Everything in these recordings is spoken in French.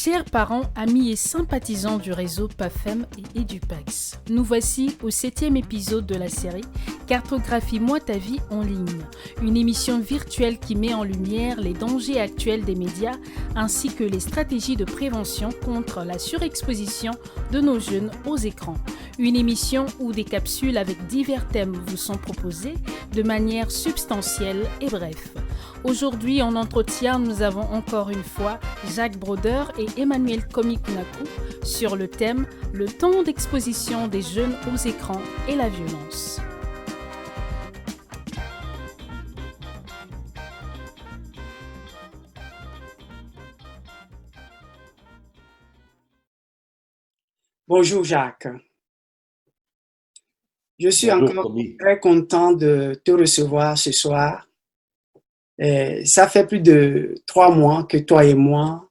Chers parents, amis et sympathisants du réseau PAFEM et EduPax, nous voici au 7e épisode de la série Cartographie-moi ta vie en ligne, une émission virtuelle qui met en lumière les dangers actuels des médias ainsi que les stratégies de prévention contre la surexposition de nos jeunes aux écrans. Une émission où des capsules avec divers thèmes vous sont proposées de manière substantielle et bref. Aujourd'hui, en entretien, nous avons encore une fois Jacques Broder et Emmanuel Komikunaku sur le thème « Le temps d'exposition des jeunes aux écrans et la violence ». Bonjour Jacques. Je suis encore très content de te recevoir ce soir. Ça fait plus de 3 mois que toi et moi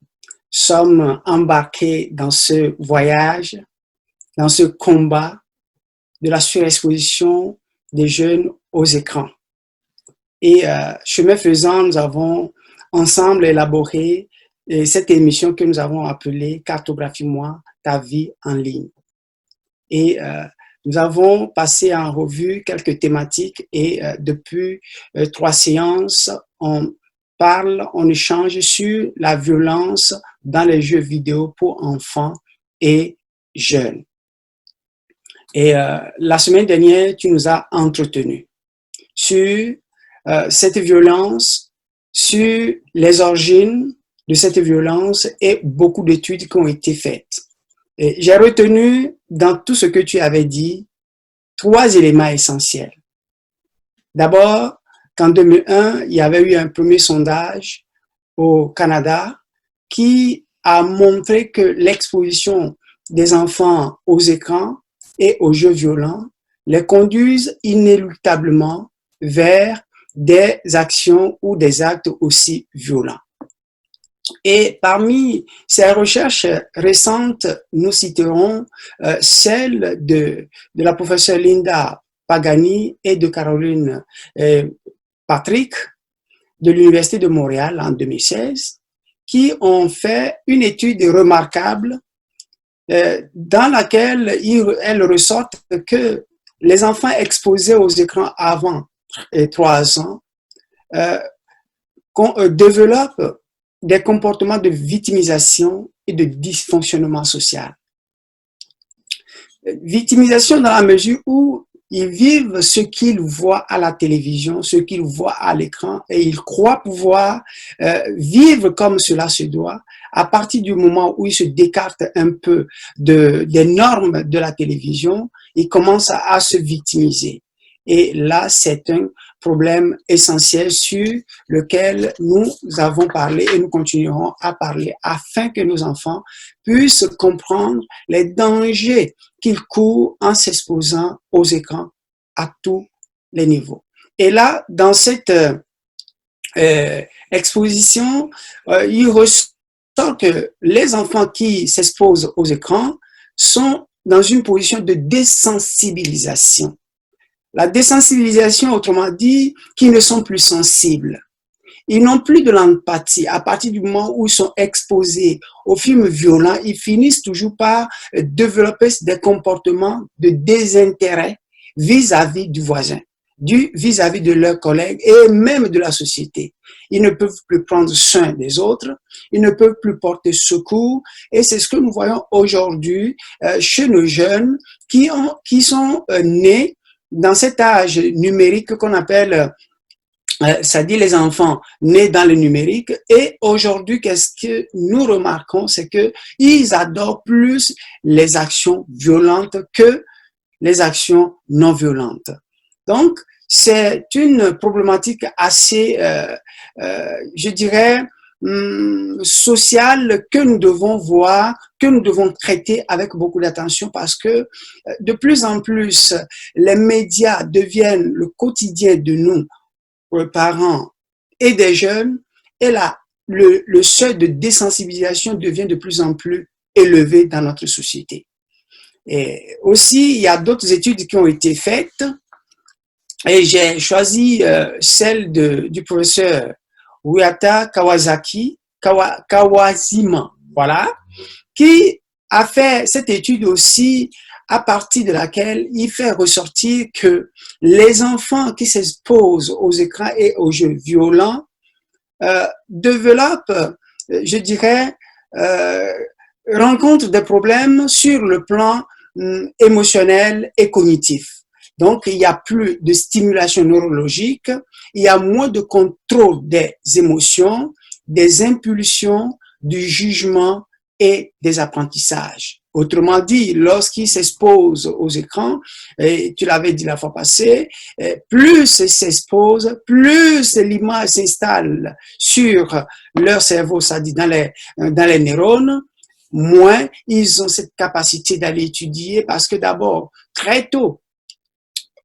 sommes embarqués dans ce voyage, dans ce combat de la surexposition des jeunes aux écrans. Et chemin faisant, nous avons ensemble élaboré cette émission que nous avons appelée « Cartographie-moi ta vie en ligne ». Et nous avons passé en revue quelques thématiques et depuis 3 séances, on échange sur la violence dans les jeux vidéo pour enfants et jeunes. Et la semaine dernière, tu nous as entretenus sur cette violence, sur les origines de cette violence et beaucoup d'études qui ont été faites. J'ai retenu dans tout ce que tu avais dit 3 éléments essentiels. D'abord, qu'en 2001, il y avait eu un premier sondage au Canada qui a montré que l'exposition des enfants aux écrans et aux jeux violents les conduisent inéluctablement vers des actions ou des actes aussi violents. Et parmi ces recherches récentes, nous citerons celle de la professeure Linda Pagani et de Caroline Patrick de l'Université de Montréal en 2016, qui ont fait une étude remarquable dans laquelle elles ressortent que les enfants exposés aux écrans avant 3 ans développent des comportements de victimisation et de dysfonctionnement social. Victimisation dans la mesure où ils vivent ce qu'ils voient à la télévision, ce qu'ils voient à l'écran, et ils croient pouvoir vivre comme cela se doit. À partir du moment où ils se décartent un peu des normes de la télévision, ils commencent à se victimiser. Et là, c'est un problème essentiel sur lequel nous avons parlé et nous continuerons à parler afin que nos enfants puissent comprendre les dangers qu'ils courent en s'exposant aux écrans à tous les niveaux. Et là, dans cette exposition, il ressort que les enfants qui s'exposent aux écrans sont dans une position de désensibilisation. La désensibilisation, autrement dit, qui ne sont plus sensibles. Ils n'ont plus de l'empathie. À partir du moment où ils sont exposés aux films violents, ils finissent toujours par développer des comportements de désintérêt vis-à-vis du voisin, vis-à-vis de leurs collègues et même de la société. Ils ne peuvent plus prendre soin des autres, ils ne peuvent plus porter secours et c'est ce que nous voyons aujourd'hui chez nos jeunes qui sont nés dans cet âge numérique qu'on appelle, ça dit les enfants nés dans le numérique. Et aujourd'hui, qu'est-ce que nous remarquons, c'est que ils adorent plus les actions violentes que les actions non violentes. Donc, c'est une problématique assez, je dirais, sociale que nous devons voir, que nous devons traiter avec beaucoup d'attention parce que de plus en plus, les médias deviennent le quotidien de nous, parents et des jeunes, et là, le seuil de désensibilisation devient de plus en plus élevé dans notre société. Et aussi, il y a d'autres études qui ont été faites et j'ai choisi celle du professeur Uyata Kawazima, voilà, qui a fait cette étude aussi à partir de laquelle il fait ressortir que les enfants qui s'exposent aux écrans et aux jeux violents développent, je dirais, rencontrent des problèmes sur le plan émotionnel et cognitif. Donc, il y a plus de stimulation neurologique, il y a moins de contrôle des émotions, des impulsions, du jugement et des apprentissages. Autrement dit, lorsqu'ils s'exposent aux écrans, et tu l'avais dit la fois passée, plus ils s'exposent, plus l'image s'installe sur leur cerveau, c'est-à-dire dans les neurones, moins ils ont cette capacité d'aller étudier parce que d'abord, très tôt,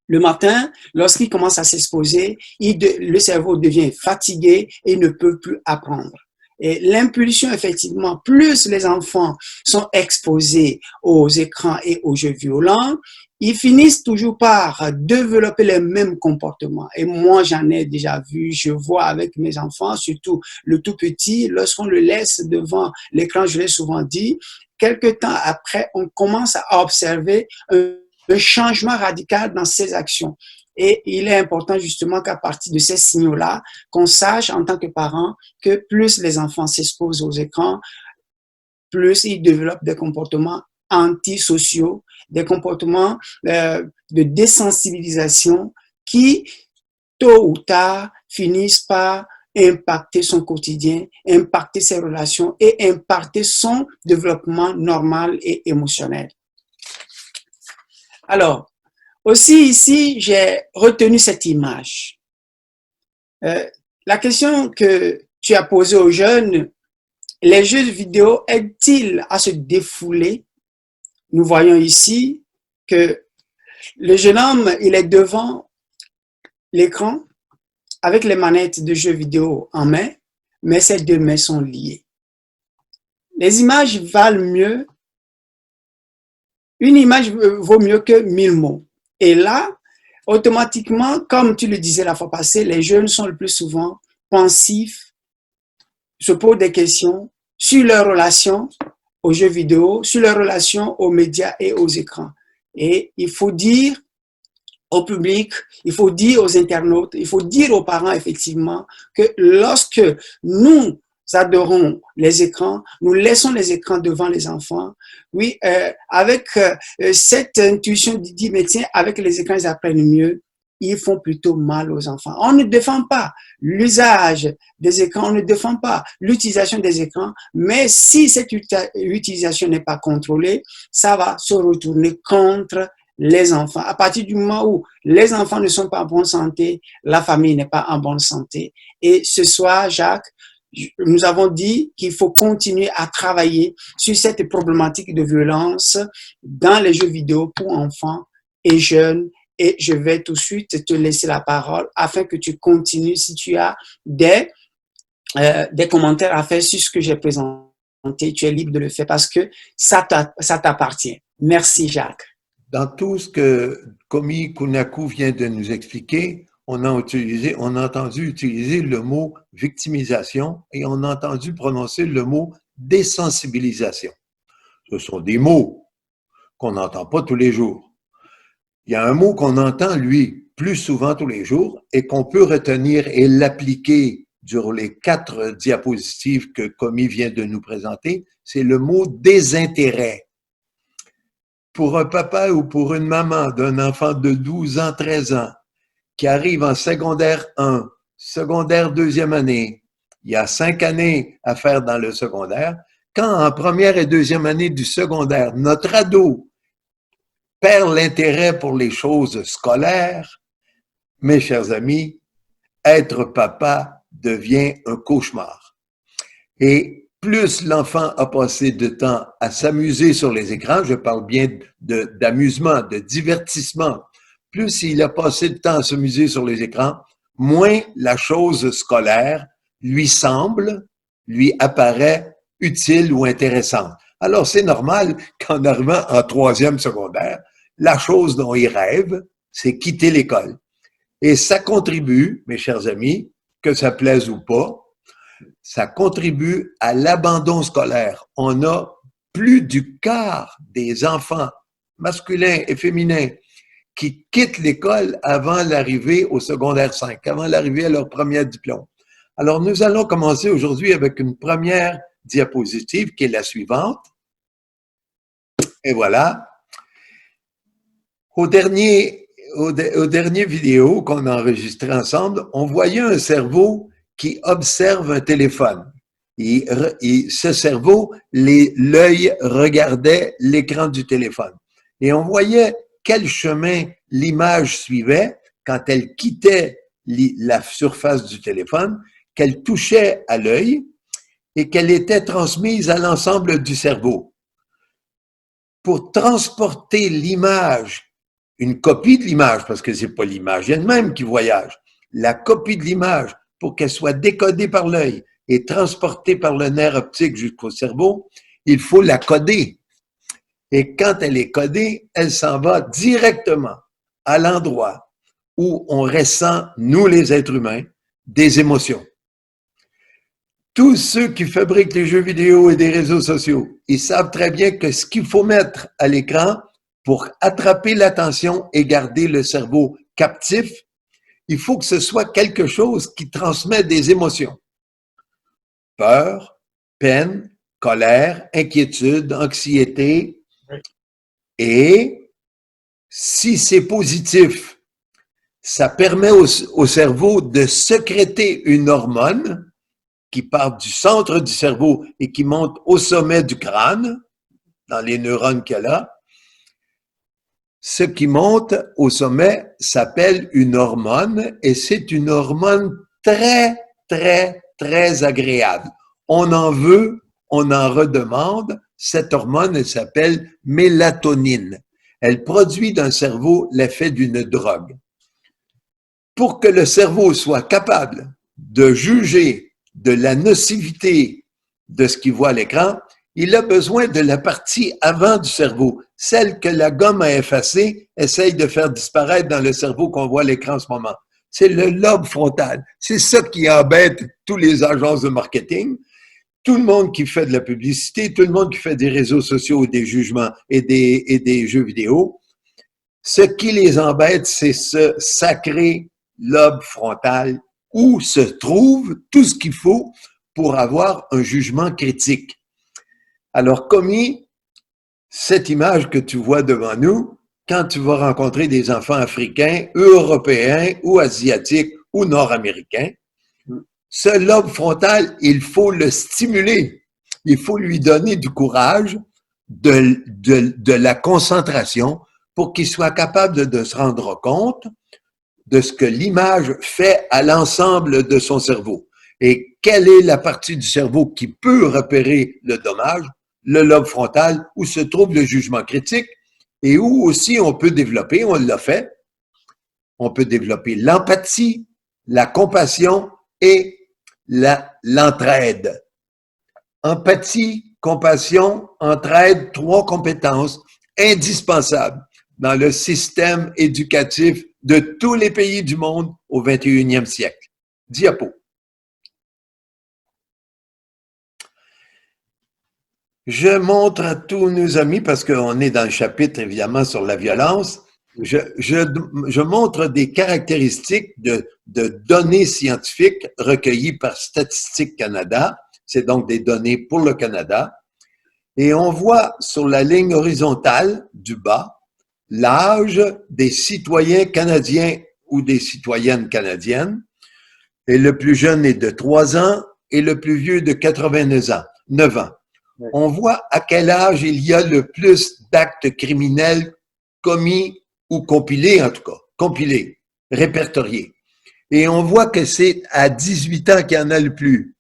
le matin, lorsqu'ils commencent à s'exposer, le cerveau devient fatigué et ne peut plus apprendre. Et l'impulsion, effectivement, plus les enfants sont exposés aux écrans et aux jeux violents, ils finissent toujours par développer les mêmes comportements. Et moi, j'en ai déjà vu, je vois avec mes enfants, surtout le tout petit, lorsqu'on le laisse devant l'écran, je l'ai souvent dit, quelque temps après, on commence à observer un changement radical dans ses actions. Et il est important justement qu'à partir de ces signaux-là, qu'on sache en tant que parent que plus les enfants s'exposent aux écrans, plus ils développent des comportements antisociaux, des comportements de désensibilisation qui, tôt ou tard, finissent par impacter son quotidien, impacter ses relations et impacter son développement normal et émotionnel. Alors, aussi ici, j'ai retenu cette image. La question que tu as posée aux jeunes, les jeux vidéo aident-ils à se défouler? Nous voyons ici que le jeune homme, il est devant l'écran avec les manettes de jeux vidéo en main, mais ses deux mains sont liées. Les images valent mieux, une image vaut mieux que 1000 mots. Et là, automatiquement, comme tu le disais la fois passée, les jeunes sont le plus souvent pensifs, se posent des questions sur leur relation aux jeux vidéo, sur leur relation aux médias et aux écrans. Et il faut dire au public, il faut dire aux internautes, il faut dire aux parents effectivement que lorsque nous adorons les écrans, nous laissons les écrans devant les enfants. Oui, avec cette intuition dit, mais tiens, avec les écrans, ils apprennent mieux. Ils font plutôt mal aux enfants. On ne défend pas l'usage des écrans, on ne défend pas l'utilisation des écrans, mais si cette utilisation n'est pas contrôlée, ça va se retourner contre les enfants. À partir du moment où les enfants ne sont pas en bonne santé, la famille n'est pas en bonne santé. Et ce soir, Jacques, nous avons dit qu'il faut continuer à travailler sur cette problématique de violence dans les jeux vidéo pour enfants et jeunes. Et je vais tout de suite te laisser la parole afin que tu continues si tu as des commentaires à faire sur ce que j'ai présenté. Tu es libre de le faire parce que ça t'appartient. Merci, Jacques. Dans tout ce que Komi Kunaku vient de nous expliquer, on a entendu utiliser le mot victimisation et on a entendu prononcer le mot désensibilisation. Ce sont des mots qu'on n'entend pas tous les jours. Il y a un mot qu'on entend, lui, plus souvent tous les jours et qu'on peut retenir et l'appliquer durant les 4 diapositives que Komi vient de nous présenter, c'est le mot désintérêt. Pour un papa ou pour une maman d'un enfant de 12 ans, 13 ans, qui arrive en secondaire 1, secondaire 2e année, il y a 5 années à faire dans le secondaire, quand en première et 2e année du secondaire, notre ado perd l'intérêt pour les choses scolaires, mes chers amis, être papa devient un cauchemar. Et plus l'enfant a passé de temps à s'amuser sur les écrans, je parle bien d'amusement, de divertissement, plus il a passé de temps à s'amuser sur les écrans, moins la chose scolaire lui apparaît utile ou intéressante. Alors, c'est normal qu'en arrivant en 3e secondaire, la chose dont il rêve, c'est quitter l'école. Et ça contribue, mes chers amis, que ça plaise ou pas, ça contribue à l'abandon scolaire. On a plus du quart des enfants masculins et féminins qui quittent l'école avant l'arrivée au secondaire 5, avant l'arrivée à leur premier diplôme. Alors, nous allons commencer aujourd'hui avec une première diapositive qui est la suivante. Et voilà. Au dernier vidéo qu'on a enregistré ensemble, on voyait un cerveau qui observe un téléphone. Ce cerveau, l'œil regardait l'écran du téléphone. Et on voyait quel chemin l'image suivait quand elle quittait la surface du téléphone, qu'elle touchait à l'œil et qu'elle était transmise à l'ensemble du cerveau. Pour transporter l'image, une copie de l'image, parce que c'est pas l'image elle-même qui voyage, la copie de l'image pour qu'elle soit décodée par l'œil et transportée par le nerf optique jusqu'au cerveau, il faut la coder. Et quand elle est codée, elle s'en va directement à l'endroit où on ressent, nous les êtres humains, des émotions. Tous ceux qui fabriquent les jeux vidéo et des réseaux sociaux, ils savent très bien que ce qu'il faut mettre à l'écran pour attraper l'attention et garder le cerveau captif, il faut que ce soit quelque chose qui transmet des émotions. Peur, peine, colère, inquiétude, anxiété. Et si c'est positif, ça permet au cerveau de sécréter une hormone qui part du centre du cerveau et qui monte au sommet du crâne, dans les neurones qu'il y a là. Ce qui monte au sommet s'appelle une hormone et c'est une hormone très, très, très agréable. On en veut, on en redemande. Cette hormone, elle s'appelle mélatonine. Elle produit dans le cerveau l'effet d'une drogue. Pour que le cerveau soit capable de juger de la nocivité de ce qu'il voit à l'écran, il a besoin de la partie avant du cerveau, celle que la gomme a effacée, essaye de faire disparaître dans le cerveau qu'on voit à l'écran en ce moment. C'est le lobe frontal. C'est ça qui embête tous les agences de marketing, tout le monde qui fait de la publicité, tout le monde qui fait des réseaux sociaux, des jugements et des jeux vidéo. Ce qui les embête, c'est ce sacré lobe frontal où se trouve tout ce qu'il faut pour avoir un jugement critique. Alors, commis, cette image que tu vois devant nous, quand tu vas rencontrer des enfants africains, européens ou asiatiques ou nord-américains, ce lobe frontal, il faut le stimuler. Il faut lui donner du courage, de la concentration pour qu'il soit capable de se rendre compte de ce que l'image fait à l'ensemble de son cerveau. Et quelle est la partie du cerveau qui peut repérer le dommage? Le lobe frontal, où se trouve le jugement critique et où aussi on peut développer, on l'a fait, on peut développer l'empathie, la compassion et l'entraide. Empathie, compassion, entraide, 3 compétences indispensables dans le système éducatif de tous les pays du monde au 21e siècle. Diapo. Je montre à tous nos amis, parce qu'on est dans le chapitre évidemment sur la violence, je montre des caractéristiques de données scientifiques recueillies par Statistique Canada. C'est donc des données pour le Canada. Et on voit sur la ligne horizontale du bas l'âge des citoyens canadiens ou des citoyennes canadiennes. Et le plus jeune est de 3 ans et le plus vieux de 89 ans, 9 ans. On voit à quel âge il y a le plus d'actes criminels commis ou compilés, en tout cas, compilés, répertoriés. Et on voit que c'est à 18 ans qu'il y en a le plus.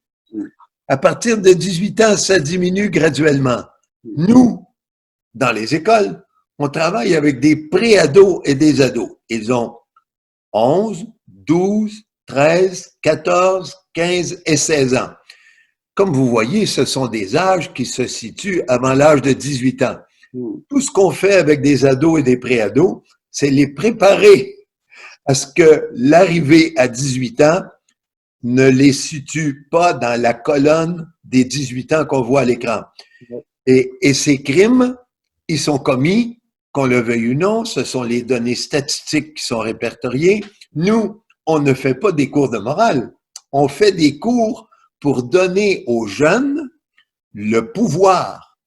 À partir de 18 ans, ça diminue graduellement. Nous, dans les écoles, on travaille avec des pré-ados et des ados. Ils ont 11, 12, 13, 14, 15 et 16 ans. Comme vous voyez, ce sont des âges qui se situent avant l'âge de 18 ans. Tout ce qu'on fait avec des ados et des pré-ados, c'est les préparer à ce que l'arrivée à 18 ans ne les situe pas dans la colonne des 18 ans qu'on voit à l'écran. Et ces crimes, ils sont commis, qu'on le veuille ou non, ce sont les données statistiques qui sont répertoriées. Nous, on ne fait pas des cours de morale. On fait des cours pour donner aux jeunes le pouvoir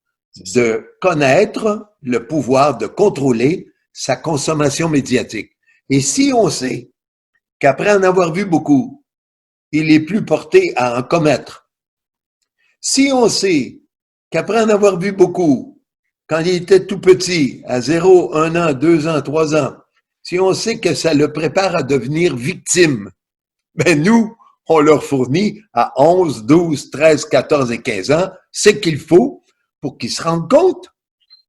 de connaître, le pouvoir de contrôler sa consommation médiatique. Et si on sait qu'après en avoir vu beaucoup, il est plus porté à en commettre, si on sait qu'après en avoir vu beaucoup, quand il était tout petit, à 0, 1 an, 2 ans, 3 ans, si on sait que ça le prépare à devenir victime, ben nous, on leur fournit à 11, 12, 13, 14 et 15 ans ce qu'il faut pour qu'ils se rendent compte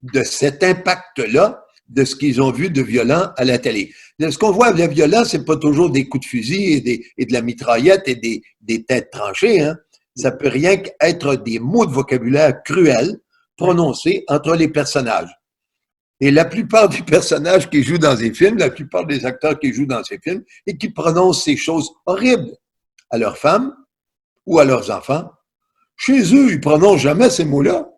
de cet impact-là, de ce qu'ils ont vu de violent à la télé. Ce qu'on voit de violent, c'est pas toujours des coups de fusil et de la mitraillette et des têtes tranchées, hein. Ça peut rien qu'être des mots de vocabulaire cruels prononcés entre les personnages. Et la plupart des personnages qui jouent dans ces films, la plupart des acteurs qui jouent dans ces films et qui prononcent ces choses horribles à leurs femmes ou à leurs enfants, chez eux, ils prononcent jamais ces mots-là.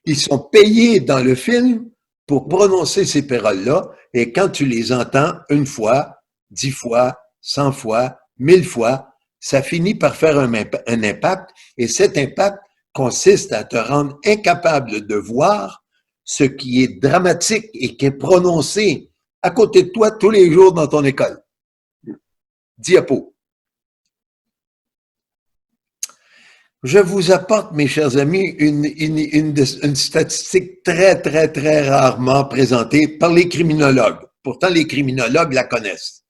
Ils sont payés dans le film pour prononcer ces paroles-là, et quand tu les entends une fois, 10 fois, 100 fois, 1000 fois, ça finit par faire un impact, et cet impact consiste à te rendre incapable de voir ce qui est dramatique et qui est prononcé à côté de toi tous les jours dans ton école. Diapo. Je vous apporte, mes chers amis, une statistique très, très, très rarement présentée par les criminologues. Pourtant, les criminologues la connaissent.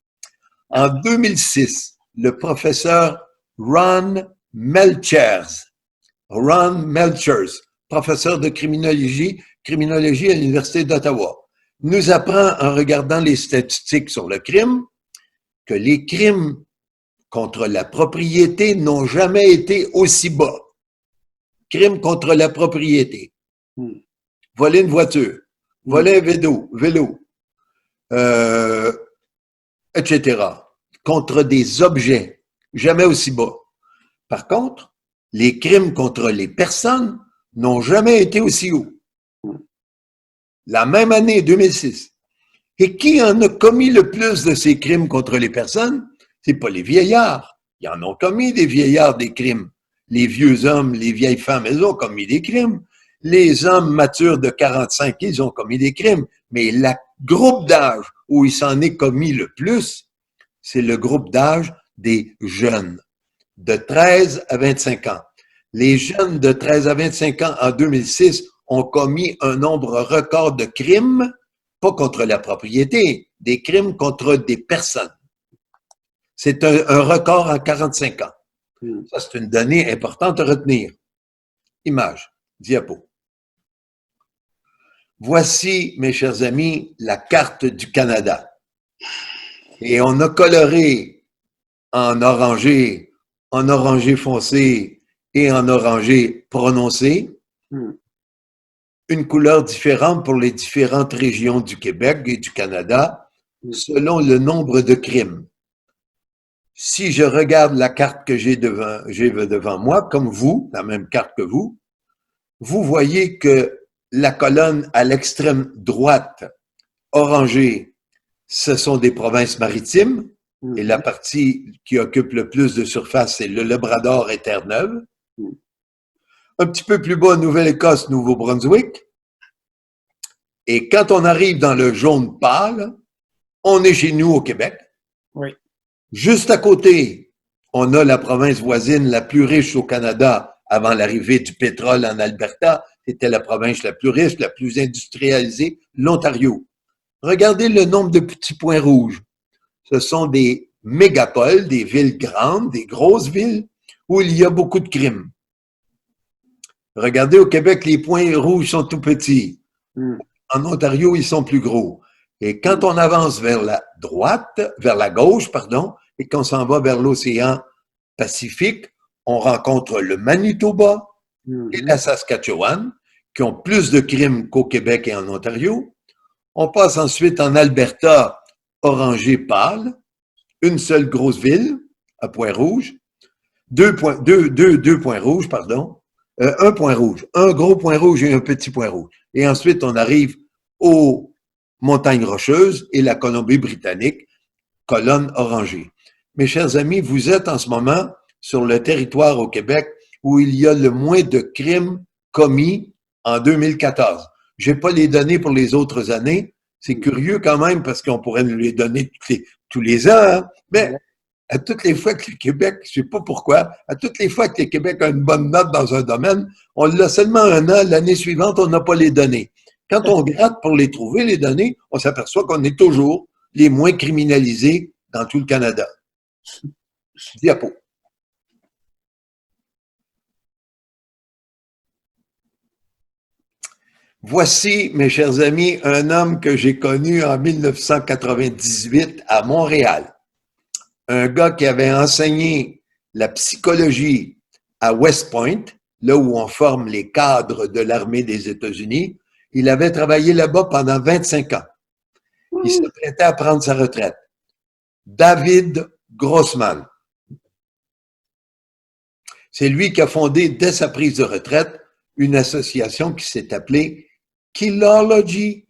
En 2006, le professeur Ron Melchers, professeur de criminologie à l'Université d'Ottawa, nous apprend, en regardant les statistiques sur le crime, que les crimes contre la propriété n'ont jamais été aussi bas. Crimes contre la propriété. Voler une voiture, voler un vélo, etc. Contre des objets, jamais aussi bas. Par contre, les crimes contre les personnes n'ont jamais été aussi hauts. La même année, 2006. Et qui en a commis le plus de ces crimes contre les personnes? C'est pas les vieillards. Ils en ont commis des vieillards des crimes. Les vieux hommes, les vieilles femmes, elles ont commis des crimes. Les hommes matures de 45, ils ont commis des crimes. Mais le groupe d'âge où il s'en est commis le plus, c'est le groupe d'âge des jeunes, de 13 à 25 ans. Les jeunes de 13 à 25 ans en 2006 ont commis un nombre record de crimes, pas contre la propriété, des crimes contre des personnes. C'est un record en 45 ans. Ça, c'est une donnée importante à retenir. Image, diapo. Voici, mes chers amis, la carte du Canada. Et on a coloré en orangé foncé et en orangé prononcé, une couleur différente pour les différentes régions du Québec et du Canada, selon le nombre de crimes. Si je regarde la carte que j'ai devant moi, comme vous, la même carte que vous voyez que la colonne à l'extrême droite, orangée, ce sont des provinces maritimes, et la partie qui occupe le plus de surface, c'est le Labrador et Terre-Neuve. Un petit peu plus bas, Nouvelle-Écosse, Nouveau-Brunswick. Et quand on arrive dans le jaune pâle, on est chez nous au Québec. Oui. Juste à côté, on a la province voisine la plus riche au Canada avant l'arrivée du pétrole en Alberta. C'était la province la plus riche, la plus industrialisée, l'Ontario. Regardez le nombre de petits points rouges. Ce sont des mégapoles, des villes grandes, des grosses villes où il y a beaucoup de crimes. Regardez au Québec, les points rouges sont tout petits. En Ontario, ils sont plus gros. Et quand on avance vers la gauche, et qu'on s'en va vers l'océan Pacifique, on rencontre le Manitoba et la Saskatchewan, qui ont plus de crimes qu'au Québec et en Ontario. On passe ensuite en Alberta, orangé pâle, une seule grosse ville, à point rouge, deux points rouges, un point rouge, un gros point rouge et un petit point rouge. Et ensuite, on arrive aux montagnes rocheuses et la Colombie-Britannique, colonne orangée. Mes chers amis, vous êtes en ce moment sur le territoire au Québec où il y a le moins de crimes commis en 2014. J'ai pas les données pour les autres années. C'est curieux quand même parce qu'on pourrait nous les donner tous les ans, hein? Mais à toutes les fois que le Québec, je sais pas pourquoi, à toutes les fois que le Québec a une bonne note dans un domaine, on l'a seulement un an, l'année suivante, on n'a pas les données. Quand on gratte pour les trouver, les données, on s'aperçoit qu'on est toujours les moins criminalisés dans tout le Canada. Diapo. Voici, mes chers amis, un homme que j'ai connu en 1998 à Montréal. Un gars qui avait enseigné la psychologie à West Point, là où on forme les cadres de l'armée des États-Unis. Il avait travaillé là-bas pendant 25 ans. Il s'apprêtait à prendre sa retraite. David Grossman. C'est lui qui a fondé, dès sa prise de retraite, une association qui s'est appelée Killology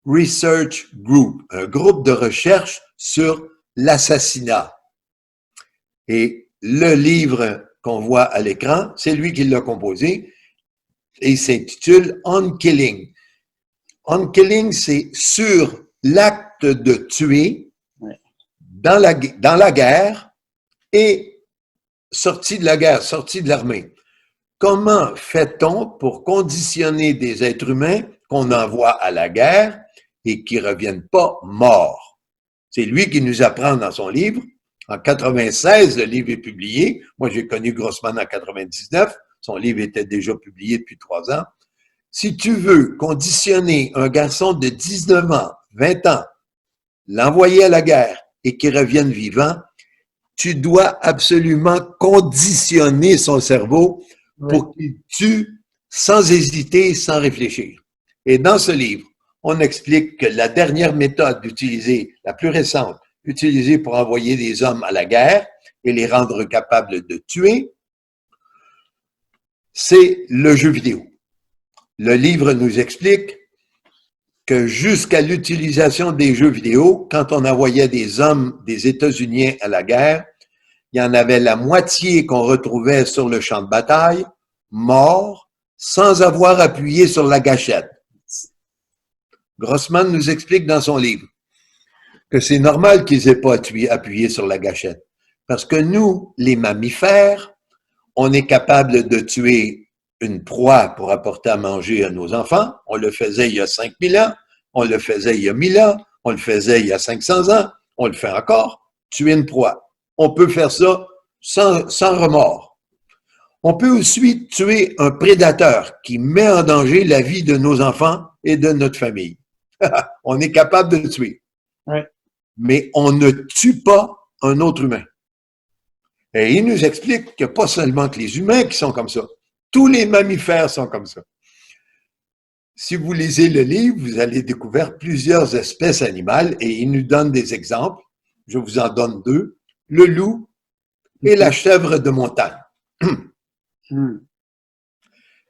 Research Group, un groupe de recherche sur l'assassinat. Et le livre qu'on voit à l'écran, c'est lui qui l'a composé et il s'intitule On Killing. On Killing, c'est sur l'acte de tuer dans la guerre et sorti de la guerre, sorti de l'armée. Comment fait-on pour conditionner des êtres humains qu'on envoie à la guerre et qui ne reviennent pas morts? C'est lui qui nous apprend dans son livre. En 96, le livre est publié. Moi, j'ai connu Grossman en 99. Son livre était déjà publié depuis 3 ans. Si tu veux conditionner un garçon de 19 ans, 20 ans, l'envoyer à la guerre et qu'il revienne vivant, tu dois absolument conditionner son cerveau pour qu'il tue sans hésiter, sans réfléchir. Et dans ce livre, on explique que la dernière méthode utilisée, la plus récente, utilisée pour envoyer des hommes à la guerre et les rendre capables de tuer, c'est le jeu vidéo. Le livre nous explique que jusqu'à l'utilisation des jeux vidéo, quand on envoyait des hommes des États-Unis à la guerre, il y en avait la moitié qu'on retrouvait sur le champ de bataille, morts, sans avoir appuyé sur la gâchette. Grossman nous explique dans son livre que c'est normal qu'ils n'aient pas appuyé sur la gâchette. Parce que nous, les mammifères, on est capable de tuer une proie pour apporter à manger à nos enfants. On le faisait il y a 5000 ans, on le faisait il y a 1000 ans, on le faisait il y a 500 ans, on le fait encore, tuer une proie. On peut faire ça sans remords. On peut aussi tuer un prédateur qui met en danger la vie de nos enfants et de notre famille. On est capable de le tuer. Ouais. Mais on ne tue pas un autre humain. Et il nous explique qu'il n'y a pas seulement que les humains qui sont comme ça. Tous les mammifères sont comme ça. Si vous lisez le livre, vous allez découvrir plusieurs espèces animales et il nous donne des exemples. Je vous en donne 2. Le loup et la chèvre de montagne.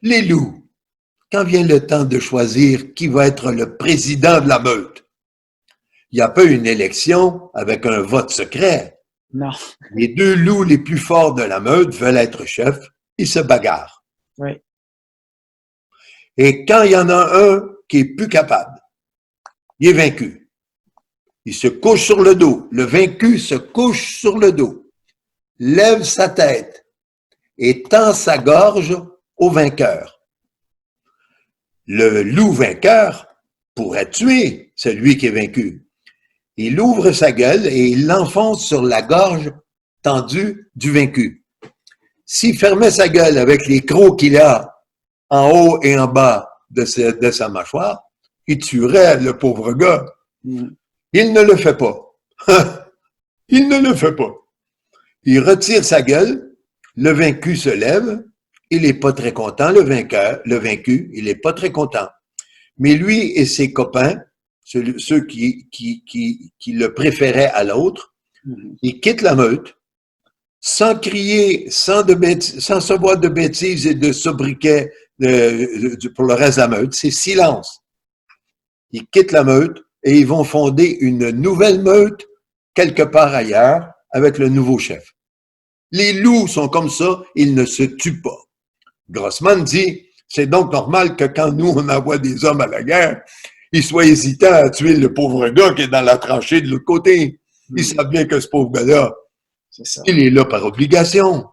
Les loups, quand vient le temps de choisir qui va être le président de la meute, il n'y a pas une élection avec un vote secret. Non. Les 2 loups les plus forts de la meute veulent être chefs, ils se bagarrent. Oui. Et quand il y en a un qui est plus capable, il est vaincu. Il se couche sur le dos. Le vaincu se couche sur le dos, lève sa tête et tend sa gorge au vainqueur. Le loup vainqueur pourrait tuer celui qui est vaincu. Il ouvre sa gueule et il l'enfonce sur la gorge tendue du vaincu. S'il fermait sa gueule avec les crocs qu'il a en haut et en bas de sa mâchoire, il tuerait le pauvre gars. Il ne le fait pas. Il ne le fait pas. Il retire sa gueule, le vaincu se lève, il n'est pas très content, le vaincu, il n'est pas très content. Mais lui et ses copains, ceux qui le préféraient à l'autre, ils quittent la meute sans crier, sans se voir de bêtises et de sobriquets pour le reste de la meute. C'est silence. Ils quittent la meute et ils vont fonder une nouvelle meute quelque part ailleurs avec le nouveau chef. Les loups sont comme ça, ils ne se tuent pas. Grossman dit, c'est donc normal que quand nous, on envoie des hommes à la guerre, ils soient hésitants à tuer le pauvre gars qui est dans la tranchée de l'autre côté. Ils savent bien que ce pauvre gars-là, il est là par obligation.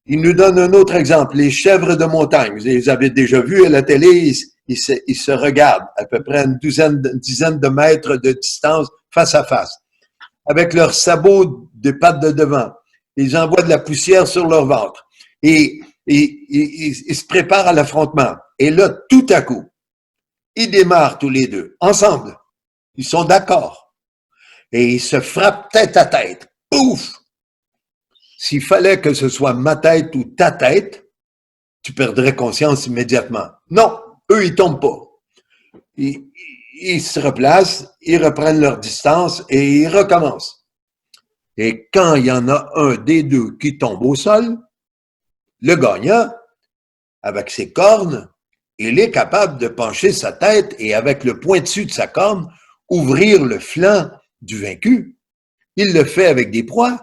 Il nous donne un autre exemple, les chèvres de montagne. Vous les avez déjà vus à la télé, ils se regardent à peu près une dizaine de mètres de distance, face à face, avec leurs sabots de pattes de devant. Ils envoient de la poussière sur leur ventre. Et ils se préparent à l'affrontement. Et là, tout à coup, ils démarrent tous les deux, ensemble. Ils sont d'accord. Et ils se frappent tête à tête. Pouf! S'il fallait que ce soit ma tête ou ta tête, tu perdrais conscience immédiatement. Non, eux, ils tombent pas. Ils se replacent, ils reprennent leur distance et ils recommencent. Et quand il y en a un des deux qui tombe au sol, le gagnant, avec ses cornes, il est capable de pencher sa tête et avec le pointu de sa corne, ouvrir le flanc du vaincu. Il le fait avec des proies,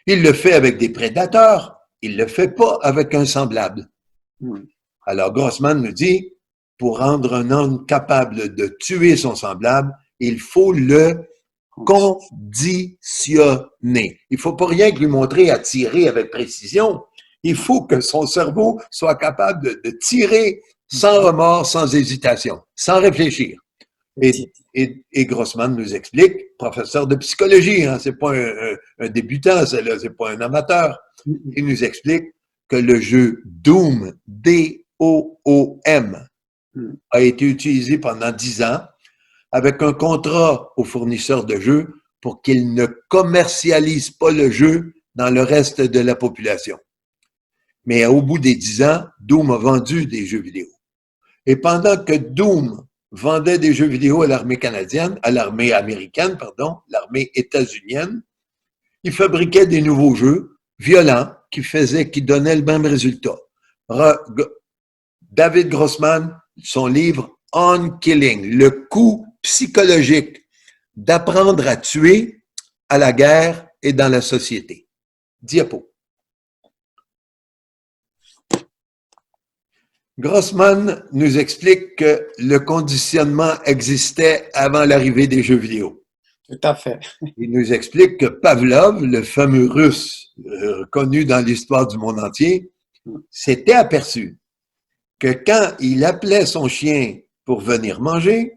il le fait avec des prédateurs, il le fait pas avec un semblable. Alors Grossman nous dit, pour rendre un homme capable de tuer son semblable, il faut le conditionner. Il faut pas rien que lui montrer à tirer avec précision. Il faut que son cerveau soit capable de tirer sans remords, sans hésitation, sans réfléchir. Et Grossman nous explique, professeur de psychologie, hein, c'est pas un débutant, c'est pas un amateur. Il nous explique que le jeu Doom, D-O-O-M, a été utilisé pendant 10 ans avec un contrat aux fournisseurs de jeux pour qu'ils ne commercialisent pas le jeu dans le reste de la population. Mais au bout des 10 ans, Doom a vendu des jeux vidéo. Et pendant que Doom vendait des jeux vidéo à l'armée canadienne, à l'armée américaine, pardon, l'armée états-unienne, il fabriquait des nouveaux jeux violents qui donnaient le même résultat. David Grossman, son livre On Killing, le coût psychologique d'apprendre à tuer à la guerre et dans la société. Diapo. Grossman nous explique que le conditionnement existait avant l'arrivée des jeux vidéo. Tout à fait. Il nous explique que Pavlov, le fameux Russe connu dans l'histoire du monde entier, s'était aperçu que quand il appelait son chien pour venir manger,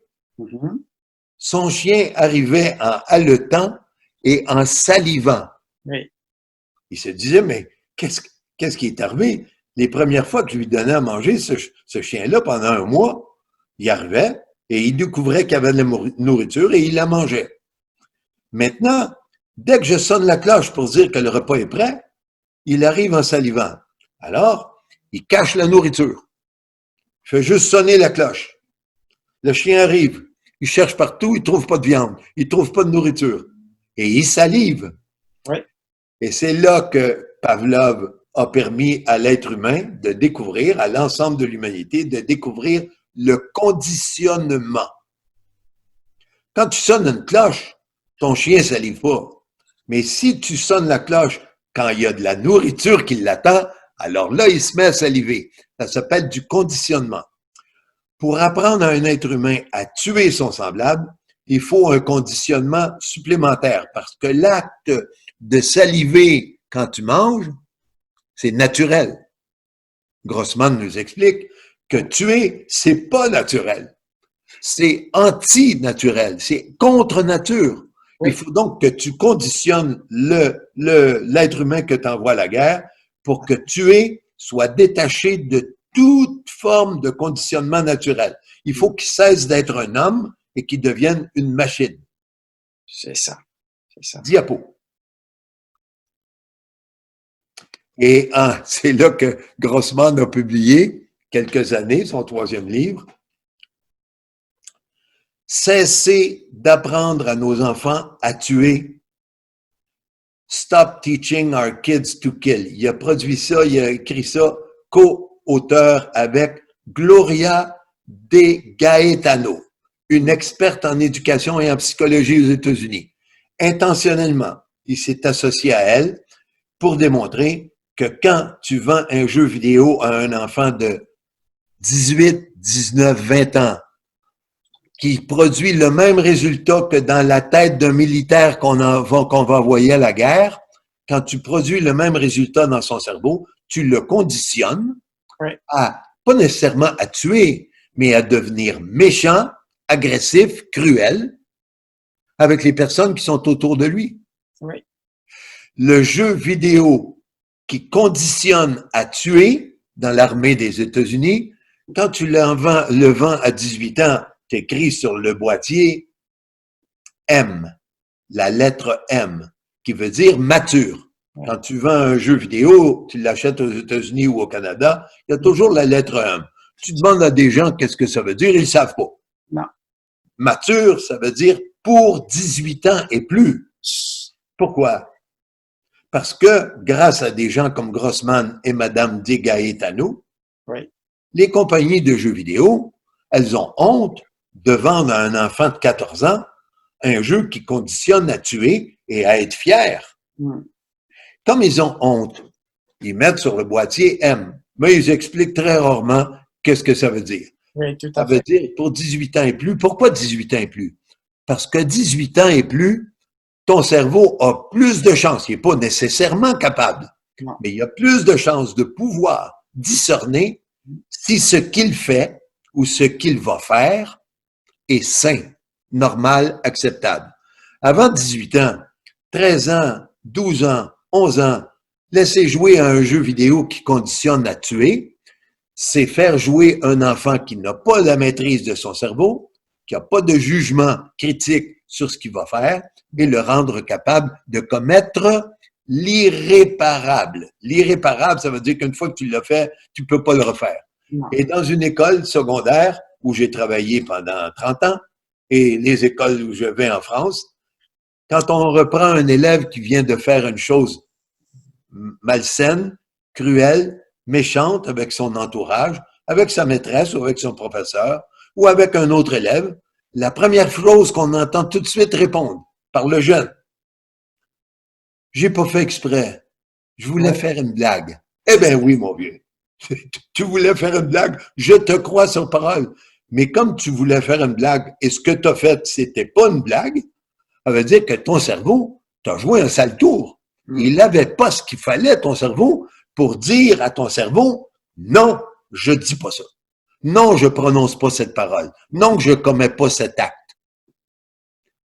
son chien arrivait en haletant et en salivant. Oui. Il se disait, mais qu'est-ce qui est arrivé? Les premières fois que je lui donnais à manger, ce chien-là, pendant un mois, il arrivait et il découvrait qu'il y avait de la nourriture et il la mangeait. Maintenant, dès que je sonne la cloche pour dire que le repas est prêt, il arrive en salivant. Alors, il cache la nourriture. Il fait juste sonner la cloche. Le chien arrive. Il cherche partout, il trouve pas de viande. Il trouve pas de nourriture. Et il salive. Oui. Et c'est là que Pavlov a permis à l'être humain de découvrir, à l'ensemble de l'humanité, de découvrir le conditionnement. Quand tu sonnes une cloche, ton chien salive pas. Mais si tu sonnes la cloche quand il y a de la nourriture qui l'attend, alors là, il se met à saliver. Ça s'appelle du conditionnement. Pour apprendre à un être humain à tuer son semblable, il faut un conditionnement supplémentaire parce que l'acte de saliver quand tu manges, c'est naturel. Grossman nous explique que tuer, c'est pas naturel. C'est anti-naturel. C'est contre nature. Il faut donc que tu conditionnes l'être humain que tu envoies à la guerre pour que tuer soit détaché de toute forme de conditionnement naturel. Il faut qu'il cesse d'être un homme et qu'il devienne une machine. C'est ça. Diapo. Et c'est là que Grossman a publié, quelques années, son 3e livre, « Cessez d'apprendre à nos enfants à tuer Stop Teaching Our Kids to Kill. Il a produit ça, il a écrit ça, co-auteur avec Gloria De Gaetano, une experte en éducation et en psychologie aux États-Unis. Intentionnellement, il s'est associé à elle pour démontrer que quand tu vends un jeu vidéo à un enfant de 18, 19, 20 ans, qui produit le même résultat que dans la tête d'un militaire qu'on va envoyer à la guerre, quand tu produis le même résultat dans son cerveau, tu le conditionnes à, pas nécessairement à tuer, mais à devenir méchant, agressif, cruel avec les personnes qui sont autour de lui. Oui. Le jeu vidéo qui conditionne à tuer dans l'armée des États-Unis, quand tu le vends à 18 ans, c'est écrit sur le boîtier M, la lettre M, qui veut dire mature. Quand tu vends un jeu vidéo, tu l'achètes aux États-Unis ou au Canada, il y a toujours la lettre M. Tu demandes à des gens qu'est-ce que ça veut dire, ils ne savent pas. Non. Mature, ça veut dire pour 18 ans et plus. Pourquoi? Parce que grâce à des gens comme Grossman et Madame De Gaetano, les compagnies de jeux vidéo, elles ont honte de vendre à un enfant de 14 ans un jeu qui conditionne à tuer et à être fier. Comme ils ont honte, ils mettent sur le boîtier M, mais ils expliquent très rarement qu'est-ce que ça veut dire. Oui, tout à ça veut dire pour 18 ans et plus. Pourquoi 18 ans et plus? Parce que 18 ans et plus, ton cerveau a plus de chances, il n'est pas nécessairement capable, mais il a plus de chances de pouvoir discerner si ce qu'il fait ou ce qu'il va faire est sain, normal, acceptable. Avant 18 ans, 13 ans, 12 ans, 11 ans, laisser jouer à un jeu vidéo qui conditionne à tuer, c'est faire jouer un enfant qui n'a pas la maîtrise de son cerveau, qui n'a pas de jugement critique sur ce qu'il va faire et le rendre capable de commettre l'irréparable. L'irréparable, ça veut dire qu'une fois que tu l'as fait, tu ne peux pas le refaire. Et dans une école secondaire où j'ai travaillé pendant 30 ans et les écoles où je vais en France, quand on reprend un élève qui vient de faire une chose malsaine, cruelle, méchante avec son entourage, avec sa maîtresse ou avec son professeur ou avec un autre élève, la première chose qu'on entend tout de suite répondre par le jeune, « J'ai pas fait exprès, je voulais faire une blague. » Eh bien oui, mon vieux, tu voulais faire une blague, je te crois sur parole. Mais comme tu voulais faire une blague et ce que tu as fait, c'était pas une blague, ça veut dire que ton cerveau t'a joué un sale tour. Il n'avait pas ce qu'il fallait, ton cerveau, pour dire à ton cerveau, non, je dis pas ça. Non, je prononce pas cette parole. Non, je commets pas cet acte.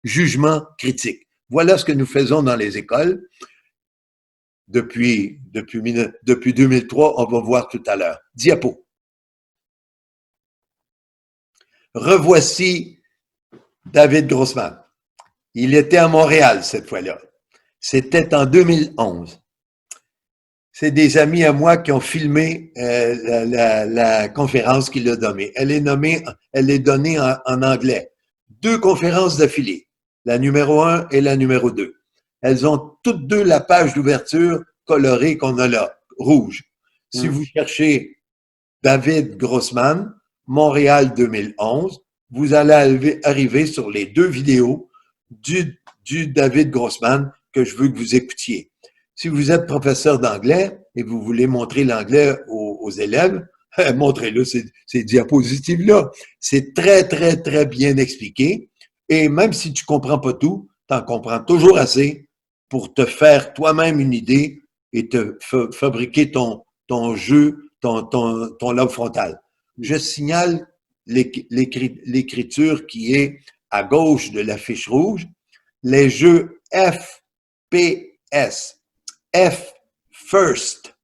Jugement critique. Voilà ce que nous faisons dans les écoles. Depuis 2003, on va voir tout à l'heure. Diapo. Revoici David Grossman. Il était à Montréal cette fois-là. C'était en 2011. C'est des amis à moi qui ont filmé la conférence qu'il a donnée. Elle est donnée en anglais. 2 conférences d'affilée, la numéro 1 et la numéro 2. Elles ont toutes 2 la page d'ouverture colorée qu'on a là, rouge. Si vous cherchez David Grossman, Montréal 2011, vous allez arriver sur les 2 vidéos du David Grossman que je veux que vous écoutiez. Si vous êtes professeur d'anglais et vous voulez montrer l'anglais aux élèves, montrez-le ces diapositives-là. C'est très, très, très bien expliqué. Et même si tu comprends pas tout, tu en comprends toujours assez pour te faire toi-même une idée et te fabriquer ton jeu, ton lobe frontal. Je signale l'écriture qui est à gauche de la fiche rouge. Les jeux FPS. F, first.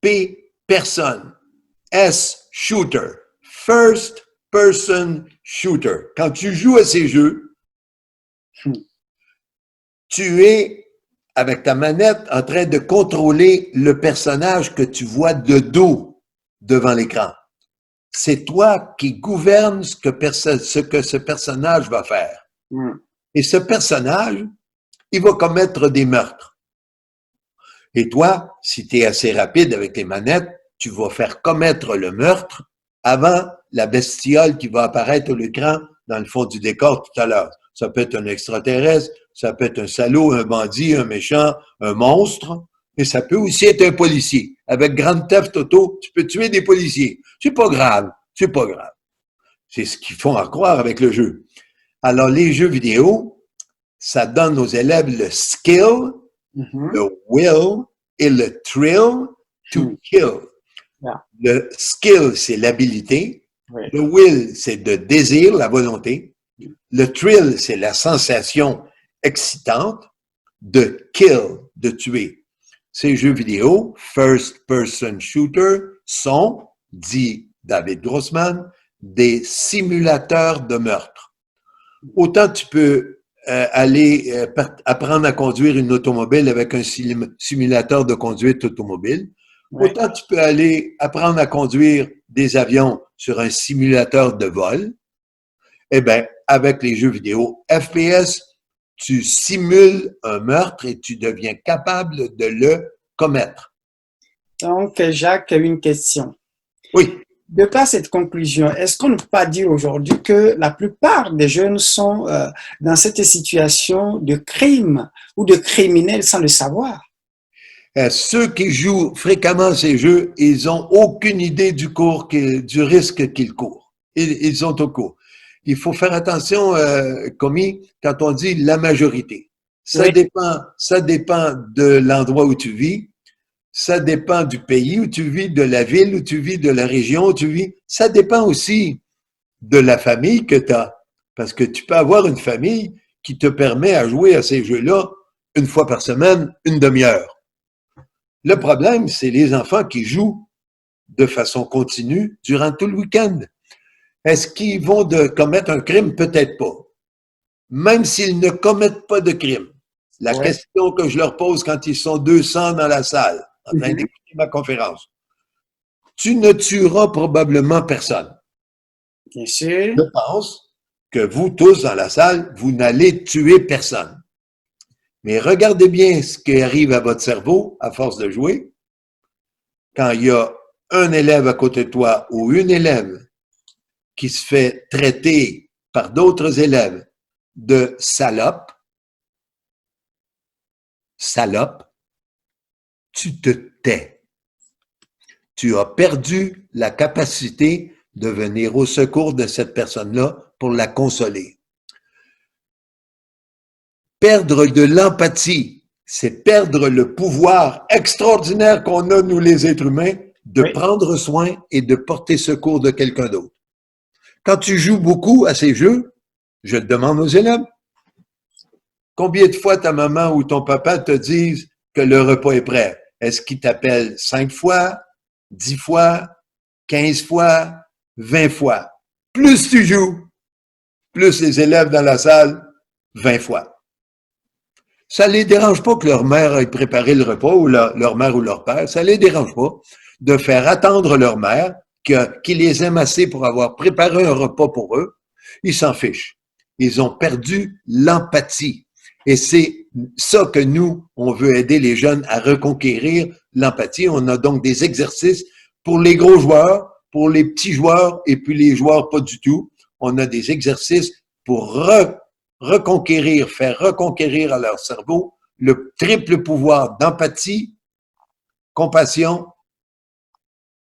P, personne. S, shooter. First person shooter. Quand tu joues à ces jeux, tu es, avec ta manette, en train de contrôler le personnage que tu vois de dos devant l'écran. C'est toi qui gouvernes ce que ce personnage va faire. Et ce personnage, il va commettre des meurtres. Et toi, si tu es assez rapide avec les manettes, tu vas faire commettre le meurtre avant la bestiole qui va apparaître à l'écran dans le fond du décor tout à l'heure. Ça peut être un extraterrestre, ça peut être un salaud, un bandit, un méchant, un monstre, mais ça peut aussi être un policier. Avec Grand Theft Auto, tu peux tuer des policiers. C'est pas grave, c'est pas grave. C'est ce qu'ils font à croire avec le jeu. Alors, les jeux vidéo, ça donne aux élèves le skill, le will et le thrill to kill. Yeah. Le skill, c'est l'habilité. Oui. Le will, c'est le désir, la volonté. Le thrill, c'est la sensation excitante de kill, de tuer. Ces jeux vidéo, first-person shooter, sont, dit David Grossman, des simulateurs de meurtre. Autant tu peux aller apprendre à conduire une automobile avec un simulateur de conduite automobile, Oui. autant tu peux aller apprendre à conduire des avions sur un simulateur de vol. Eh bien, avec les jeux vidéo FPS, tu simules un meurtre et tu deviens capable de le commettre. Donc, Jacques, une question. Oui. De par cette conclusion, est-ce qu'on ne peut pas dire aujourd'hui que la plupart des jeunes sont dans cette situation de crime ou de criminels sans le savoir? Ceux qui jouent fréquemment ces jeux, ils n'ont aucune idée du risque qu'ils courent. Ils sont au cours. Il faut faire attention, commis, quand on dit la majorité. Ça dépend de l'endroit où tu vis. Ça dépend du pays où tu vis, de la ville où tu vis, de la région où tu vis. Ça dépend aussi de la famille que tu as. Parce que tu peux avoir une famille qui te permet à jouer à ces jeux-là une fois par semaine, une demi-heure. Le problème, c'est les enfants qui jouent de façon continue durant tout le week-end. Est-ce qu'ils vont commettre un crime? Peut-être pas. Même s'ils ne commettent pas de crime. La question que je leur pose quand ils sont 200 dans la salle, en train d'écouter ma conférence, tu ne tueras probablement personne. Bien sûr. Je pense que vous tous dans la salle, vous n'allez tuer personne. Mais regardez bien ce qui arrive à votre cerveau à force de jouer. Quand il y a un élève à côté de toi ou une élève qui se fait traiter par d'autres élèves de salope, tu te tais. Tu as perdu la capacité de venir au secours de cette personne-là pour la consoler. Perdre de l'empathie, c'est perdre le pouvoir extraordinaire qu'on a, nous les êtres humains, de prendre soin et de porter secours de quelqu'un d'autre. Quand tu joues beaucoup à ces jeux, je te demande aux élèves, combien de fois ta maman ou ton papa te disent que le repas est prêt? Est-ce qu'ils t'appellent 5 fois, 10 fois, 15 fois, 20 fois? Plus tu joues, plus les élèves dans la salle, 20 fois. Ça les dérange pas que leur mère ait préparé le repas ou leur mère ou leur père. Ça les dérange pas de faire attendre leur mère qui les aime assez pour avoir préparé un repas pour eux. Ils s'en fichent. Ils ont perdu l'empathie. Et c'est ça que nous, on veut aider les jeunes à reconquérir l'empathie. On a donc des exercices pour les gros joueurs, pour les petits joueurs et puis les joueurs pas du tout. On a des exercices pour reconquérir, faire reconquérir à leur cerveau le triple pouvoir d'empathie, compassion,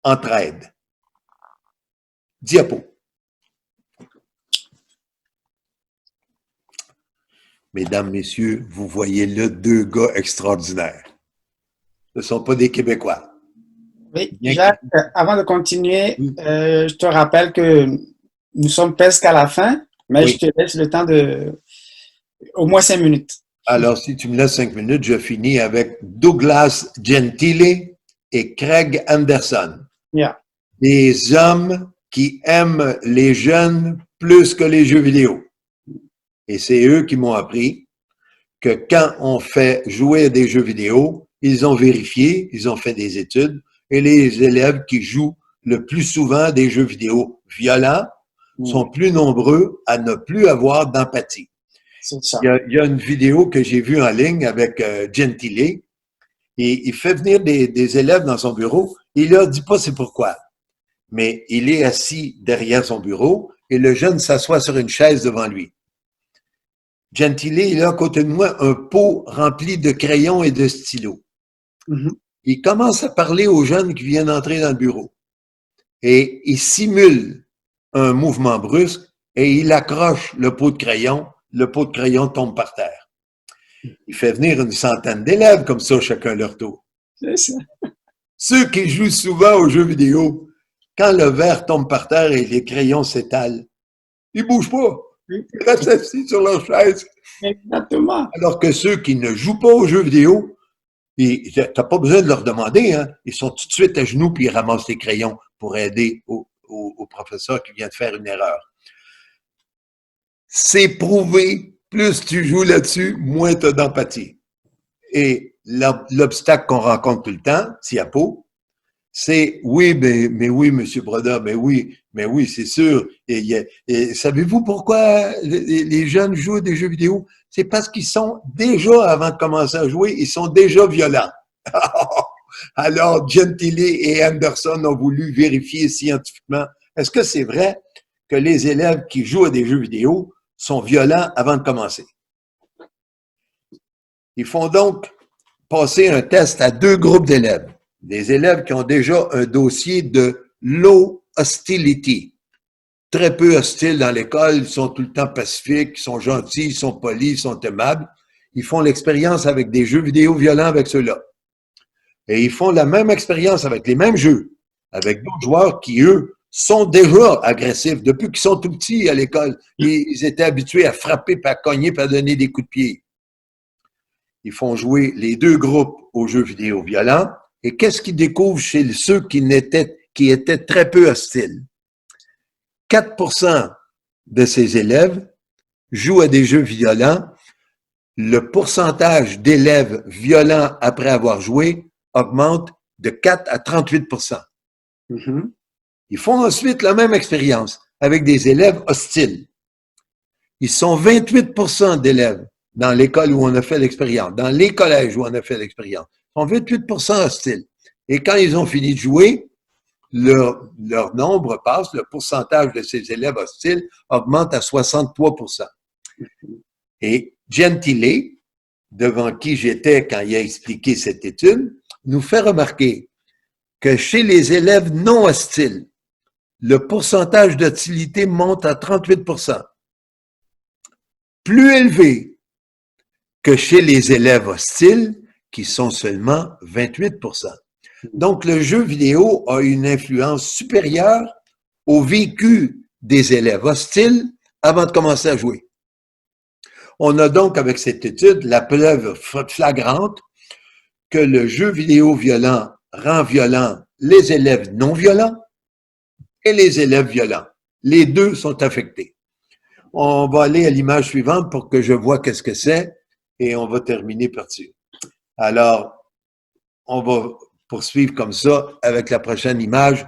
entraide. Diapo. Mesdames, messieurs, vous voyez là 2 gars extraordinaires. Ce ne sont pas des Québécois. Oui, Jacques, avant de continuer, je te rappelle que nous sommes presque à la fin, mais je te laisse le temps de au moins 5 minutes. Alors, si tu me laisses 5 minutes, je finis avec Douglas Gentile et Craig Anderson. Yeah. Des hommes qui aiment les jeunes plus que les jeux vidéo. Et c'est eux qui m'ont appris que quand on fait jouer à des jeux vidéo, ils ont vérifié, ils ont fait des études, et les élèves qui jouent le plus souvent des jeux vidéo violents sont plus nombreux à ne plus avoir d'empathie. C'est ça. Il y a une vidéo que j'ai vue en ligne avec Gentile. il fait venir des élèves dans son bureau. Il leur dit pas c'est pourquoi. Mais il est assis derrière son bureau et le jeune s'assoit sur une chaise devant lui. Gentile, il a à côté de moi un pot rempli de crayons et de stylos. Il commence à parler aux jeunes qui viennent entrer dans le bureau. Et il simule un mouvement brusque et il accroche le pot de crayon tombe par terre. Il fait venir une centaine d'élèves comme ça, chacun leur tour. C'est ça. Ceux qui jouent souvent aux jeux vidéo, quand le verre tombe par terre et les crayons s'étalent, ils bougent pas. Ils restent assis sur leur chaise. Exactement. Alors que ceux qui ne jouent pas aux jeux vidéo, t'as pas besoin de leur demander, hein. Ils sont tout de suite à genoux puis ils ramassent les crayons pour aider au professeur qui vient de faire une erreur. C'est prouvé, plus tu joues là-dessus, moins tu as d'empathie. Et l'obstacle qu'on rencontre tout le temps, Tiapo, c'est oui, mais oui, M. Broda, mais oui, c'est sûr. Et savez-vous pourquoi les jeunes jouent à des jeux vidéo? C'est parce qu'ils sont déjà, avant de commencer à jouer, ils sont déjà violents. Alors, Gentile et Anderson ont voulu vérifier scientifiquement. Est-ce que c'est vrai que les élèves qui jouent à des jeux vidéo sont violents avant de commencer? Ils font donc passer un test à 2 groupes d'élèves. Des élèves qui ont déjà un dossier de low hostility. Très peu hostiles dans l'école, ils sont tout le temps pacifiques, ils sont gentils, ils sont polis, ils sont aimables. Ils font l'expérience avec des jeux vidéo violents avec ceux-là. Et ils font la même expérience avec les mêmes jeux, avec d'autres joueurs qui, eux, sont déjà agressifs. Depuis qu'ils sont tout petits à l'école, ils étaient habitués à frapper, puis à cogner, puis à donner des coups de pied. Ils font jouer les 2 groupes aux jeux vidéo violents. Et qu'est-ce qu'ils découvrent chez ceux qui étaient très peu hostiles? 4% de ces élèves jouent à des jeux violents. Le pourcentage d'élèves violents après avoir joué augmente de 4 à 38%. Ils font ensuite la même expérience avec des élèves hostiles. Ils sont 28% d'élèves dans l'école où on a fait l'expérience, dans les collèges où on a fait l'expérience. Ils sont 28% hostiles. Et quand ils ont fini de jouer, leur nombre passe, le pourcentage de ces élèves hostiles augmente à 63%. Et Gentile, devant qui j'étais quand il a expliqué cette étude, nous fait remarquer que chez les élèves non hostiles, le pourcentage d'hostilité monte à 38%. Plus élevé que chez les élèves hostiles, qui sont seulement 28%. Donc, le jeu vidéo a une influence supérieure au vécu des élèves hostiles avant de commencer à jouer. On a donc, avec cette étude, la preuve flagrante que le jeu vidéo violent rend violents les élèves non violents et les élèves violents. Les 2 sont affectés. On va aller à l'image suivante pour que je vois qu'est-ce que c'est et on va terminer par-dessus. Alors, on va poursuivre comme ça avec la prochaine image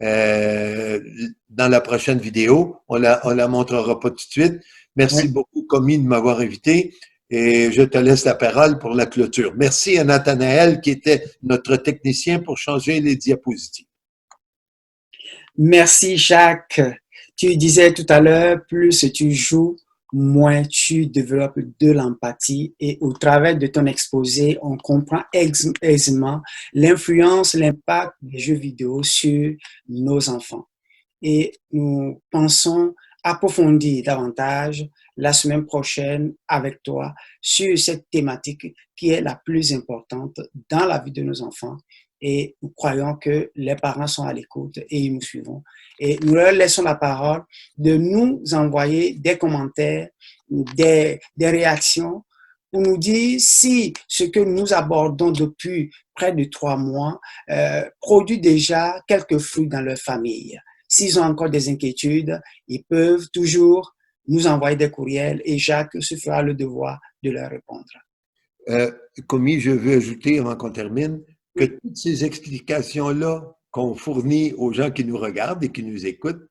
dans la prochaine vidéo. On la montrera pas tout de suite. Merci beaucoup, Commis, de m'avoir invité et je te laisse la parole pour la clôture. Merci à Nathanaël qui était notre technicien pour changer les diapositives. Merci, Jacques. Tu disais tout à l'heure, plus tu joues, moins tu développes de l'empathie et au travers de ton exposé, on comprend aisément l'influence, l'impact des jeux vidéo sur nos enfants. Et nous pensons approfondir davantage la semaine prochaine avec toi sur cette thématique qui est la plus importante dans la vie de nos enfants. Et nous croyons que les parents sont à l'écoute et ils nous suivons. Et nous leur laissons la parole de nous envoyer des commentaires, des réactions pour nous dire si ce que nous abordons depuis près de 3 mois produit déjà quelques fruits dans leur famille. S'ils ont encore des inquiétudes, ils peuvent toujours nous envoyer des courriels et Jacques se fera le devoir de leur répondre. Commis, je veux ajouter avant qu'on termine que toutes ces explications-là qu'on fournit aux gens qui nous regardent et qui nous écoutent,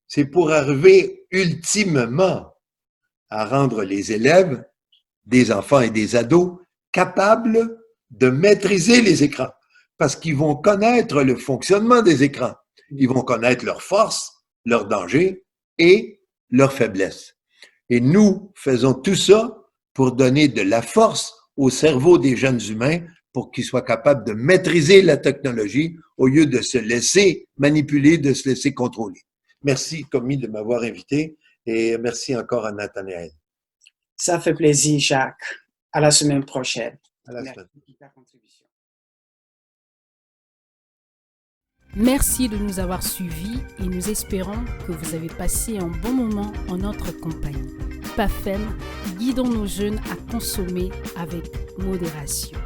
c'est pour arriver ultimement à rendre les élèves, des enfants et des ados, capables de maîtriser les écrans parce qu'ils vont connaître le fonctionnement des écrans. Ils vont connaître leurs forces, leurs dangers et leurs faiblesses. Et nous faisons tout ça pour donner de la force au cerveau des jeunes humains pour qu'ils soient capables de maîtriser la technologie au lieu de se laisser manipuler, de se laisser contrôler. Merci, Commis, de m'avoir invité et merci encore à Nathanaël. Ça fait plaisir, Jacques. À la semaine prochaine. À la semaine. Merci de nous avoir suivis et nous espérons que vous avez passé un bon moment en notre compagnie. PAFEM, guidons nos jeunes à consommer avec modération.